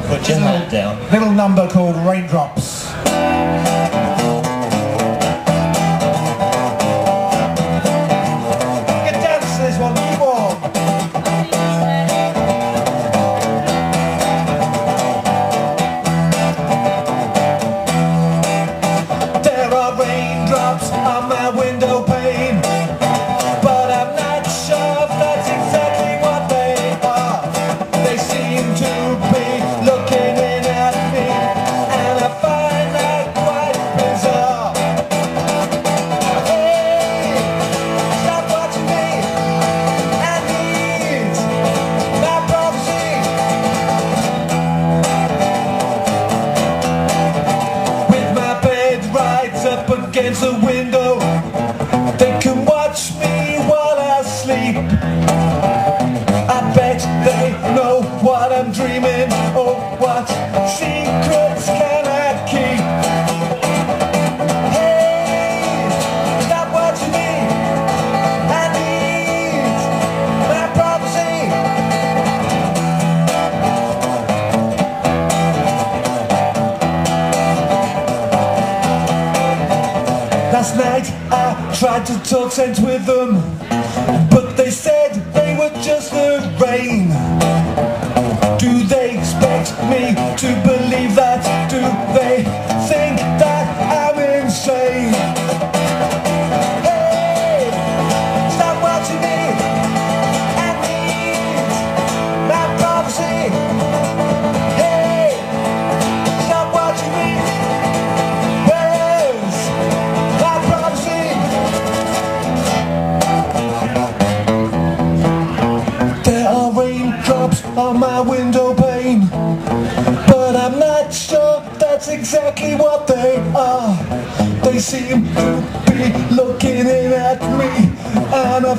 Put your hat down. Little number called Raindrops. You can dance to this one, keep on. There are raindrops on my window pane, but I'm not sure if that's exactly what they are. They seem to be looking in at me, and I find that quite bizarre. Hey, stop watching me, I need my privacy. With my bed right up against the window, they can watch me while I sleep. I bet they know what I'm dreaming, or what secrets can I keep. Hey, stop watching me, I need my privacy. Last night I tried to talk sense with them, but they said they were just the rain. Do they expect me to believe that? Do they think that I'm insane? Hey, stop watching me, I need my privacy. Hey, stop watching me, where's my privacy? There are raindrops on my window pane, but I'm not sure that's exactly what they are. They seem to be looking in at me, and I